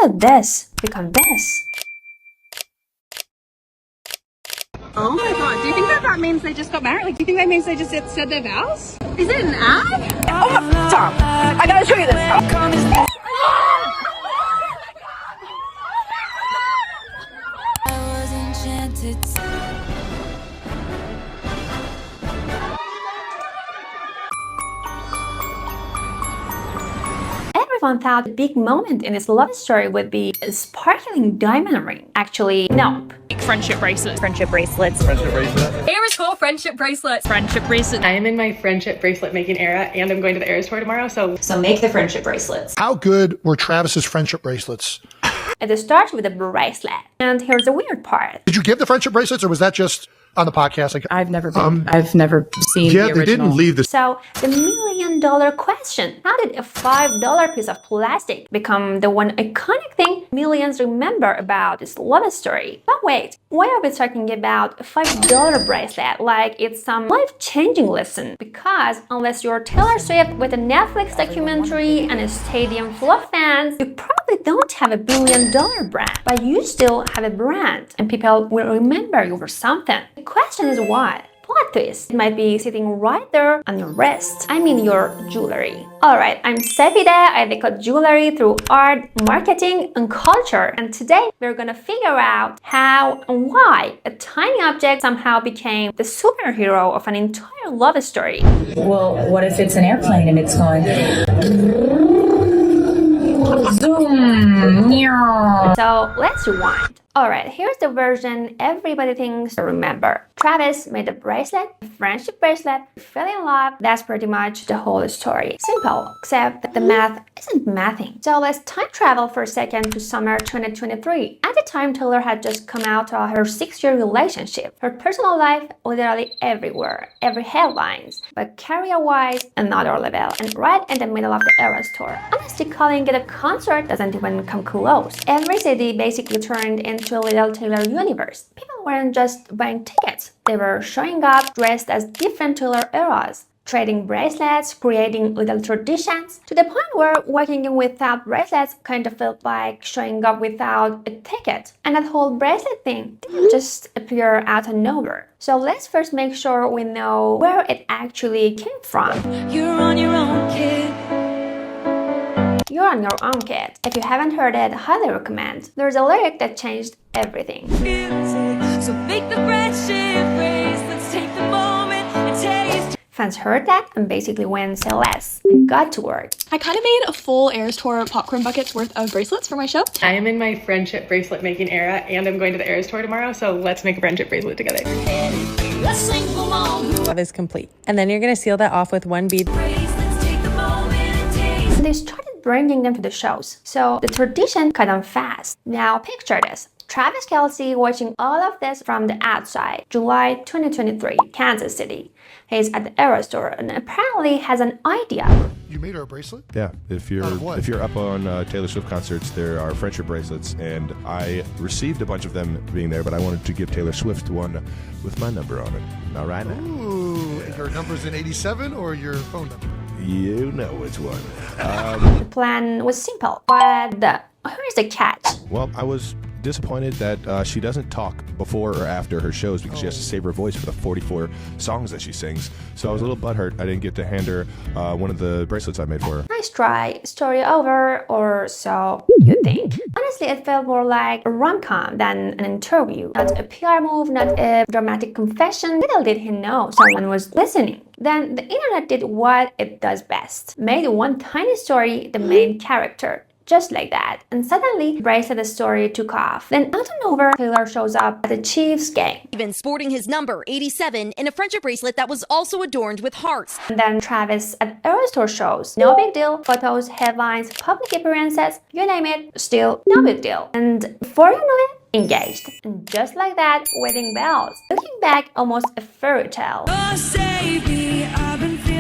did this become this? Oh my god, do you think that means they just got married? Like, do you think that means they just said their vows? Is it an ad? Oh my, stop! I gotta show you this. Everyone thought the big moment in this love story would be a sparkling diamond ring. Actually, nope. Friendship bracelets. Friendship bracelets. Friendship bracelet. Eras Tour friendship bracelets. Friendship bracelets. I am in my friendship bracelet making era, and I'm going to the Eras Tour tomorrow, so make the friendship bracelets. How good were Travis's friendship bracelets? It starts with a bracelet. And here's the weird part. Did you give the friendship bracelets, or was that just on the podcast? Like, I've never seen the original. They didn't leave this. So, the million-dollar question. How did a $5 piece of plastic become the one iconic thing millions remember about this love story? But wait, why are we talking about a $5 bracelet like it's some life-changing lesson? Because unless you're Taylor Swift with a Netflix documentary and a stadium full of fans, you probably don't have a billion-dollar brand, but you still have a brand, and people will remember you for something. The question is what? Plot twist. It might be sitting right there on your wrist. I mean your jewelry. Alright, I'm Sepideh. I decode jewelry through art, marketing, and culture. And today we're gonna figure out how and why a tiny object somehow became the superhero of an entire love story. Well, what if it's an airplane and it's going zoom? So let's rewind. Alright, here's the version everybody thinks to remember. Travis made a bracelet, a friendship bracelet, fell in love. That's pretty much the whole story. Simple, except that the math isn't mathing. So let's time travel for a second to summer 2023. At the time, Taylor had just come out of her 6-year relationship. Her personal life literally everywhere, every headlines. But career-wise, another level, and right in the middle of the Eras Tour. Honestly, calling it a concert doesn't even come close. Every city basically turned into a little Taylor universe. People weren't just buying tickets, they were showing up dressed as different Taylor eras, trading bracelets, creating little traditions, to the point where walking in without bracelets kind of felt like showing up without a ticket. And that whole bracelet thing didn't just appear out of nowhere. So let's first make sure we know where it actually came from. You're on your own, kid. You're on your own, kid. If you haven't heard it, highly recommend. There's a lyric that changed everything. So make the friendship race. Let's take the moment and taste. Fans heard that and basically went say less and got to work. I kind of made a full Eras Tour popcorn bucket's worth of bracelets for my show. I am in my friendship bracelet making era, and I'm going to the Eras Tour tomorrow, so let's make a friendship bracelet together. That is complete. And then you're going to seal that off with one bead. They started bringing them to the shows, so the tradition cut on fast. Now picture this. Travis Kelce watching all of this from the outside. July 2023, Kansas City. He's at the Eras Tour and apparently has an idea. You made her a bracelet? Yeah, if you're up on Taylor Swift concerts, there are friendship bracelets, and I received a bunch of them being there, but I wanted to give Taylor Swift one with my number on it. All right now. Ooh, your number's in 87 or your phone number? You know which one. The plan was simple, but here's the catch. Well, I was disappointed that she doesn't talk before or after her shows because she has to save her voice for the 44 songs that she sings. So I was a little butthurt I didn't get to hand her one of the bracelets I made for her. Nice try. Story over, or so you think. Honestly, it felt more like a rom-com than an interview. Not a PR move, not a dramatic confession. Little did he know someone was listening. Then the internet did what it does best. Made one tiny story the main character. Just like that. And suddenly, bracelet story took off. Then out of nowhere, Taylor shows up at the Chiefs game. Even sporting his number, 87, in a friendship bracelet that was also adorned with hearts. And then Travis at Eras Tour shows. No big deal. Photos, headlines, public appearances, you name it, still no big deal. And before you know it, engaged. And just like that, wedding bells. Looking back, almost a fairy tale.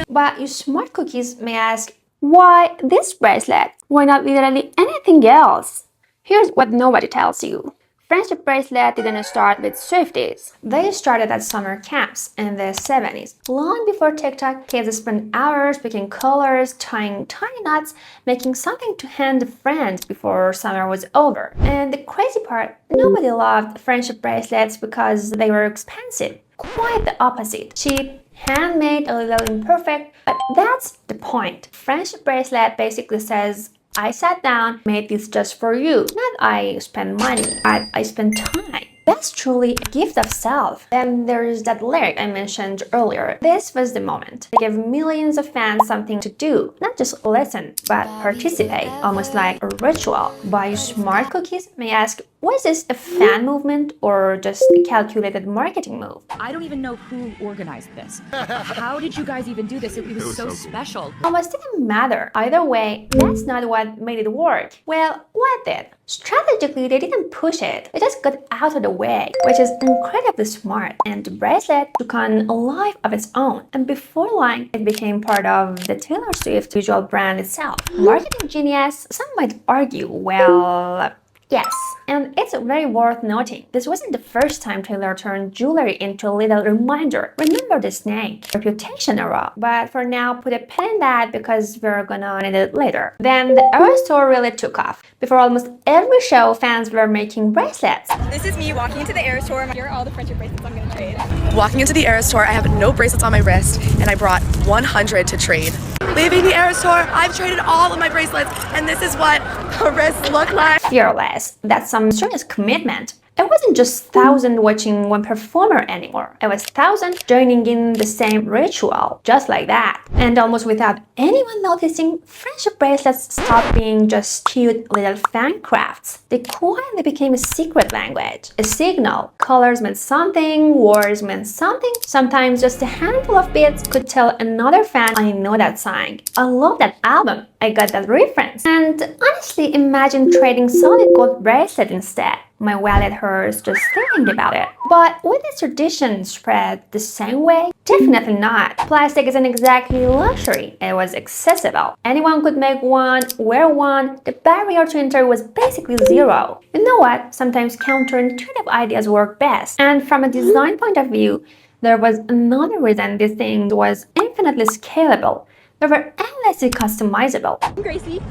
But you smart cookies may ask, why this bracelet? Why not literally anything else? Here's what nobody tells you. Friendship bracelet didn't start with Swifties. They started at summer camps in the 70s. Long before TikTok, kids spent hours picking colors, tying tiny knots, making something to hand a friend before summer was over. And the crazy part, nobody loved friendship bracelets because they were expensive. Quite the opposite. Cheap, handmade, a little imperfect, but that's the point. Friendship bracelet basically says, I sat down, made this just for you. Not I spend money, I spend time. That's truly a gift of self. Then there's that lyric I mentioned earlier. This was the moment. They gave millions of fans something to do. Not just listen, but participate. Almost like a ritual. Buy smart cookies? May I ask, was this a fan movement or just a calculated marketing move? I don't even know who organized this. How did you guys even do this? It was so special. Almost didn't matter. Either way, that's not what made it work. Well, what did? Strategically, they didn't push it. They just got out of the way, which is incredibly smart. And the bracelet took on a life of its own. And before long, it became part of the Taylor Swift visual brand itself. Marketing genius, some might argue, well, yes. And it's very worth noting, this wasn't the first time Taylor turned jewelry into a little reminder. Remember the snake, reputation era. But for now, put a pin in that because we're gonna need it later. Then the Eras Tour really took off. Before almost every show, fans were making bracelets. This is me walking into the Eras Tour. Here are all the friendship bracelets I'm gonna trade. Walking into the Eras Tour, I have no bracelets on my wrist, and I brought 100 to trade. Leaving the Eras Tour, I've traded all of my bracelets, and this is what her wrists look like. Fearless. That's some serious commitment. It wasn't just 1,000 watching one performer anymore. It was 1,000 joining in the same ritual, just like that. And almost without anyone noticing, friendship bracelets stopped being just cute little fan crafts. They quietly became a secret language, a signal. Colors meant something, words meant something. Sometimes just a handful of beats could tell another fan, I know that song. I love that album. I got that reference. And honestly, imagine trading solid gold bracelet instead. My wallet hurts just thinking about it. But would this tradition spread the same way? Definitely not. Plastic isn't exactly luxury. It was accessible. Anyone could make one, wear one. The barrier to enter was basically zero. You know what? Sometimes counterintuitive ideas work best. And from a design point of view, there was another reason this thing was infinitely scalable. They were endlessly customizable. I'm Gracie.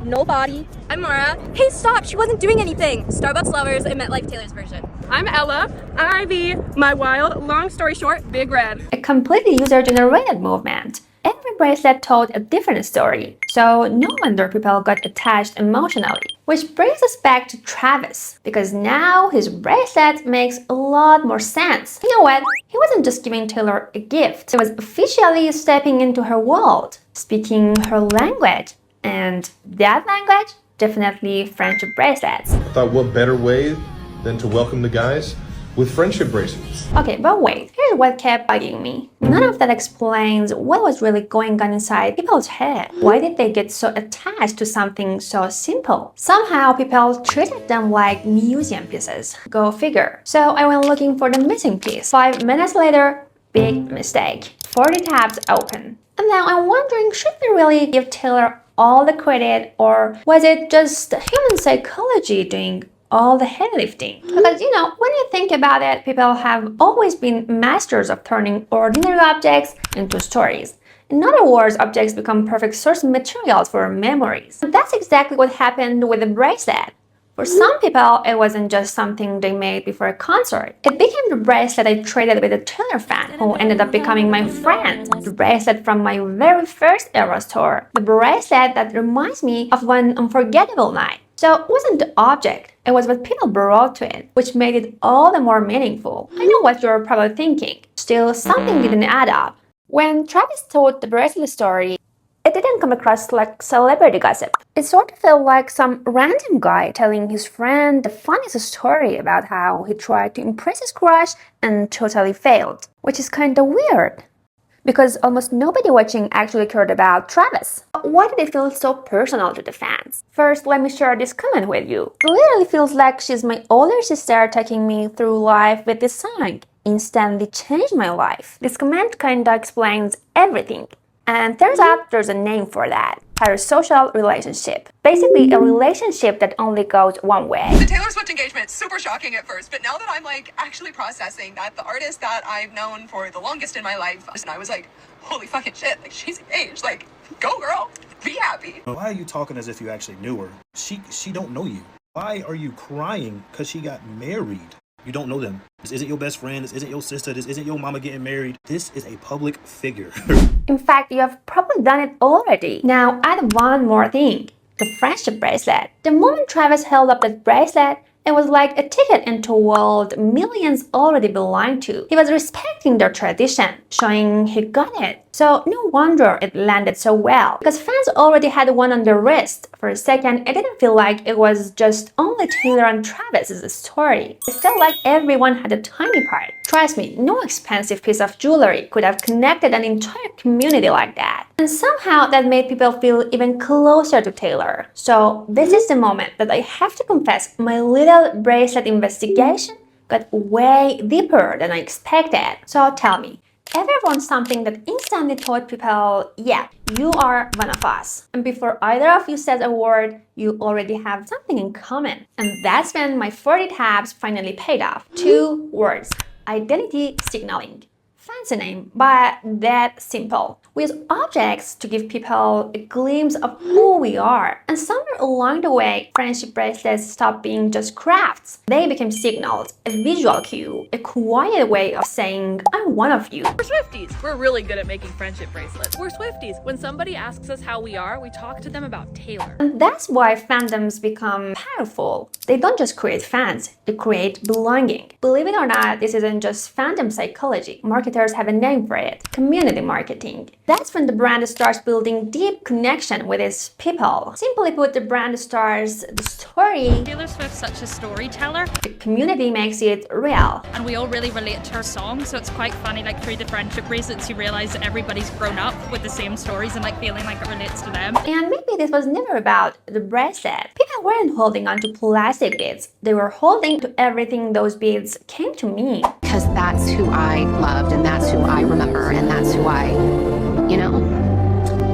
No body. I'm Mara. Hey, stop! She wasn't doing anything. Starbucks lovers, it meant like Taylor's version. I'm Ella. Ivy. My wild, long story short, big red. A completely user-generated movement. Every bracelet told a different story, so no wonder people got attached emotionally. Which brings us back to Travis, because now his bracelet makes a lot more sense. You know what? He wasn't just giving Taylor a gift. He was officially stepping into her world, speaking her language. And that language? Definitely friendship bracelets. I thought, what better way than to welcome the guys with friendship bracelets? Okay, but wait, here's what kept bugging me. None of that explains what was really going on inside people's head. Why did they get so attached to something so simple? Somehow people treated them like museum pieces. Go figure. So I went looking for the missing piece. 5 minutes later, big mistake. 40 tabs open. And now I'm wondering, should we really give Taylor all the credit, or was it just human psychology doing all the heavy lifting? Because, you know, when you think about it, people have always been masters of turning ordinary objects into stories. In other words, objects become perfect source materials for memories. And that's exactly what happened with the bracelet. For some people, it wasn't just something they made before a concert. It became the bracelet I traded with a Taylor fan who ended up becoming my friend. The bracelet from my very first Eras tour. The bracelet that reminds me of one unforgettable night. So it wasn't the object, it was what people brought to it, which made it all the more meaningful. I know what you're probably thinking. Still, something didn't add up. When Travis told the bracelet story, it didn't come across like celebrity gossip. It sort of felt like some random guy telling his friend the funniest story about how he tried to impress his crush and totally failed. Which is kinda weird, because almost nobody watching actually cared about Travis. Why did it feel so personal to the fans? First, let me share this comment with you. It literally feels like she's my older sister taking me through life with this song. Instantly changed my life. This comment kinda explains everything. And turns out there's a name for that. parasocial relationship. Basically, a relationship that only goes one way. The Taylor Swift engagement, super shocking at first, but now that I'm like actually processing that the artist that I've known for the longest in my life, and I was like, holy fucking shit, like she's engaged, like go girl, be happy. Why are you talking as if you actually knew her? She don't know you. Why are you crying because she got married? You don't know them. This isn't your best friend. This isn't your sister. This isn't your mama getting married. This is a public figure. In fact, you have probably done it already. Now, add one more thing. The friendship bracelet. The moment Travis held up that bracelet, it was like a ticket into a world millions already belong to. He was respecting their tradition, showing he got it. So no wonder it landed so well, because fans already had one on their wrist. For a second, it didn't feel like it was just only Taylor and Travis's story. It felt like everyone had a tiny part. Trust me, no expensive piece of jewelry could have connected an entire community like that. And somehow that made people feel even closer to Taylor. So this is the moment that I have to confess my little bracelet investigation got way deeper than I expected. So tell me, ever worn something that instantly told people, yeah, you are one of us? And before either of you says a word, you already have something in common. And that's when my 40 tabs finally paid off. 2 words: identity signaling. Fancy name, but that simple. We use objects to give people a glimpse of who we are. And somewhere along the way, friendship bracelets stopped being just crafts. They became signals, a visual cue, a quiet way of saying, I'm one of you. We're Swifties. We're really good at making friendship bracelets. We're Swifties. When somebody asks us how we are, we talk to them about Taylor. And that's why fandoms become powerful. They don't just create fans, they create belonging. Believe it or not, this isn't just fandom psychology. Marketers have a name for it: community marketing. That's when the brand starts building deep connection with its people. Simply put, the brand starts the story. Taylor Swift's such a storyteller. The community makes it real. And we all really relate to her song, so it's quite funny, like through the friendship bracelets you realize that everybody's grown up with the same stories and like feeling like it relates to them. And maybe this was never about the bracelet. People weren't holding on to plastic beads. They were holding to everything those beads came to mean. Because that's who I loved, and that's who I remember, and that's who I, you know,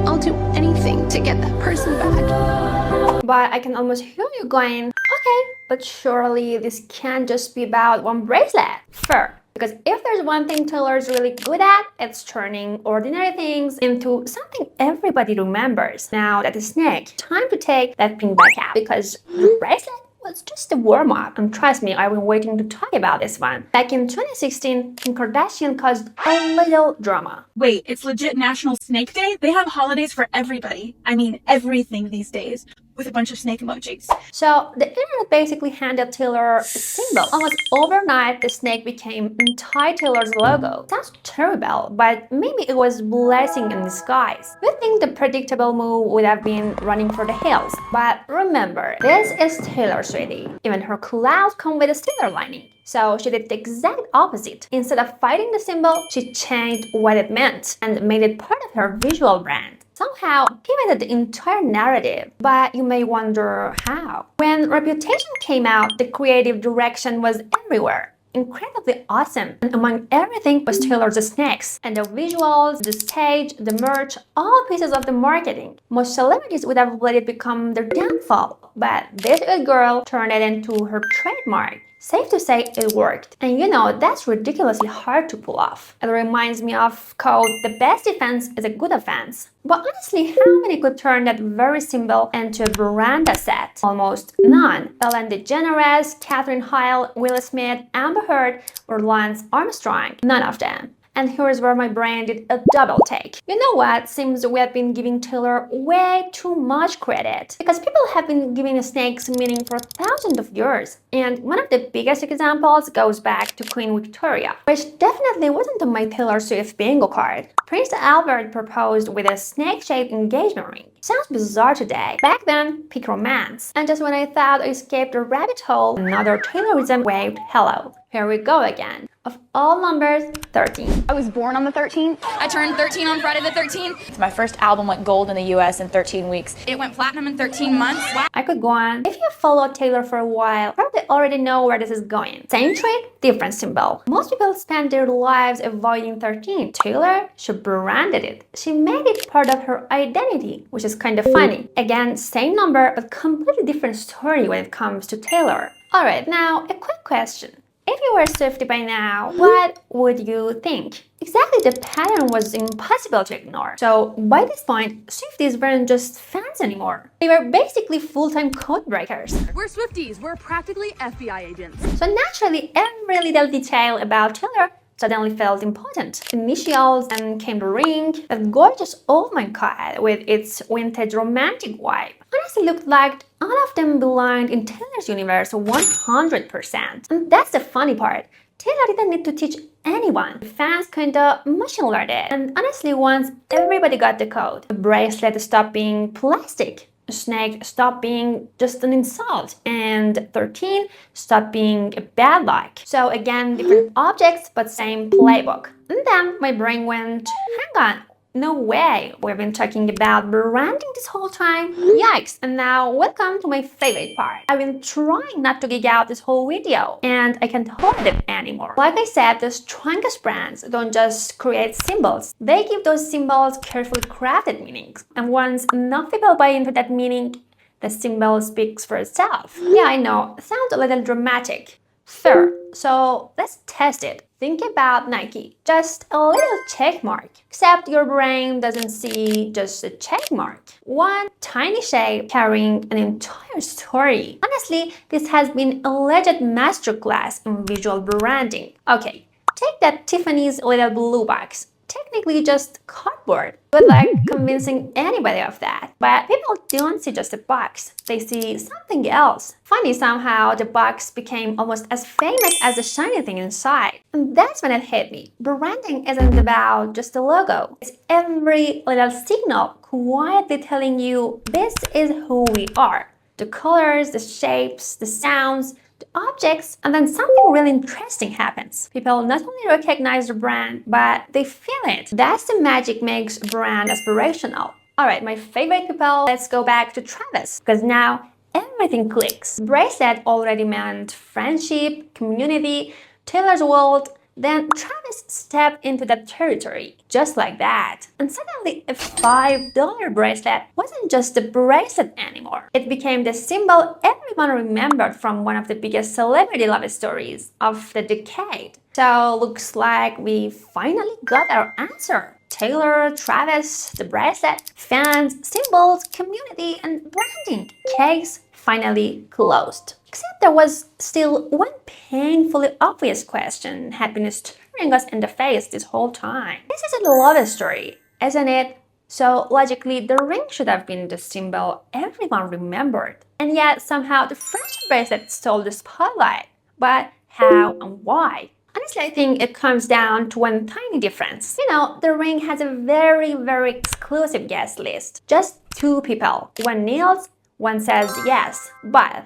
I'll do anything to get that person back. But I can almost hear you going, okay, but surely this can't just be about one bracelet. Fair. Because if there's one thing Taylor's really good at, it's turning ordinary things into something everybody remembers. Now that is snake, time to take that pin back out, because the bracelet was just a warm-up. And trust me, I've been waiting to talk about this one. Back in 2016, Kim Kardashian caused a little drama. Wait, it's legit National Snake Day? They have holidays for everybody. I mean, everything these days, with a bunch of snake emojis. So the internet basically handed Taylor a symbol. Almost overnight, the snake became entire Taylor's logo. Sounds terrible, but maybe it was blessing in disguise. We think the predictable move would have been running for the hills. But remember, this is Taylor, sweetie. Even her clouds come with a silver lining. So she did the exact opposite. Instead of fighting the symbol, she changed what it meant and made it part of her visual brand. Somehow pivoted the entire narrative. But you may wonder how. When Reputation came out, the creative direction was everywhere. Incredibly awesome. And among everything was Taylor's snakes. And the visuals, the stage, the merch, all pieces of the marketing. Most celebrities would have let it become their downfall. But this good girl turned it into her trademark. Safe to say it worked. And you know, that's ridiculously hard to pull off. It reminds me of quote, the best defense is a good offense. But honestly, how many could turn that very symbol into a brand asset? Almost none. Ellen DeGeneres, Katherine Heil, Will Smith, Amber Heard, or Lance Armstrong. None of them. And here's where my brain did a double take. You know what? Seems we have been giving Taylor way too much credit. Because people have been giving snakes meaning for thousands of years. And one of the biggest examples goes back to Queen Victoria, which definitely wasn't on my Taylor Swift bingo card. Prince Albert proposed with a snake-shaped engagement ring. Sounds bizarre today. Back then, peak romance. And just when I thought I escaped a rabbit hole, another Taylorism waved hello. Here we go again. Of all numbers, 13. I was born on the 13th. I turned 13 on Friday the 13th. My first album went gold in the US in 13 weeks. It went platinum in 13 months. Wow. I could go on. If you followed Taylor for a while, probably already know where this is going. Same trick, different symbol. Most people spend their lives avoiding 13. Taylor, she branded it. She made it part of her identity, which is kind of funny. Again, same number, but completely different story when it comes to Taylor. Alright, now a quick question. If you were Swiftie by now, what would you think? Exactly, the pattern was impossible to ignore. So by this point, Swifties weren't just fans anymore. They were basically full-time code breakers. We're Swifties. We're practically FBI agents. So naturally, every little detail about Taylor suddenly felt important. Initials, and came the ring, that gorgeous oh my god with its vintage romantic vibe. Honestly looked like all of them belonged in Taylor's universe 100%. And that's the funny part. Taylor didn't need to teach anyone. Fans kinda machine learned it. And honestly, once everybody got the code, the bracelet stopped being plastic. Snake stopped being just an insult, and 13 stopped being a bad luck. So again, different objects, but same playbook. And then my brain went, hang on, no way, we've been talking about branding this whole time? Yikes! And now welcome to my favorite part. I've been trying not to geek out this whole video, and I can't hold it anymore. Like I said, the strongest brands don't just create symbols. They give those symbols carefully crafted meanings. And once enough people buy into that meaning, the symbol speaks for itself. Yeah, I know, it sounds a little dramatic. Fair. So let's test it. Think about Nike. Just a little check mark. Except your brain doesn't see just a check mark. One tiny shape carrying an entire story. Honestly, this has been a legit masterclass in visual branding. Okay, take that Tiffany's little blue box. Technically just cardboard. Good luck convincing anybody of that. But people don't see just a box. They see something else. Funny, somehow the box became almost as famous as the shiny thing inside. And that's when it hit me. Branding isn't about just a logo. It's every little signal quietly telling you this is who we are. The colors, the shapes, the sounds, the objects, and then something really interesting happens. People not only recognize the brand, but they feel it. That's the magic makes brand aspirational. Alright, my favorite people, let's go back to Travis, because now everything clicks. Bracelet already meant friendship, community, Taylor's world. Then Travis stepped into that territory, just like that. And suddenly, a $5 bracelet wasn't just a bracelet anymore. It became the symbol everyone remembered from one of the biggest celebrity love stories of the decade. So, looks like we finally got our answer. Taylor, Travis, the bracelet, fans, symbols, community, and branding. Case finally closed. Except there was still one painfully obvious question had been staring us in the face this whole time. This is a love story, isn't it? So logically, the ring should have been the symbol everyone remembered. And yet somehow the friendship bracelet stole the spotlight. But how and why? Honestly, I think it comes down to one tiny difference. You know, the ring has a very, very exclusive guest list. Just 2 people. One kneels, one says yes. But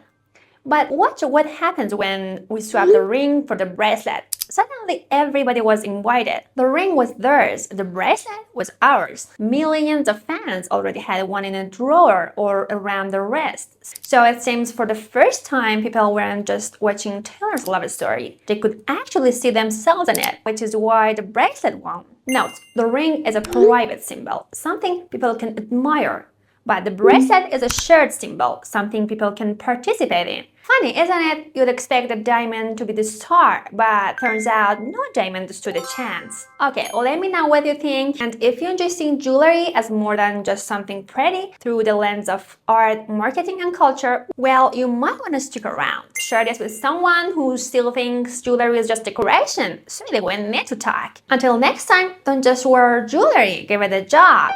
watch what happens when we swap the ring for the bracelet. Suddenly, everybody was invited. The ring was theirs, the bracelet was ours. Millions of fans already had one in a drawer or around their wrists. So it seems for the first time, people weren't just watching Taylor's love story. They could actually see themselves in it, which is why the bracelet won. Note, the ring is a private symbol, something people can admire. But the bracelet is a shared symbol, something people can participate in. Funny, isn't it? You'd expect the diamond to be the star, but turns out no diamond stood a chance. Okay, let me know what you think. And if you enjoy seeing jewelry as more than just something pretty through the lens of art, marketing, and culture, well, you might want to stick around. Share this with someone who still thinks jewelry is just decoration. So we need to talk. Until next time, don't just wear jewelry, give it a job.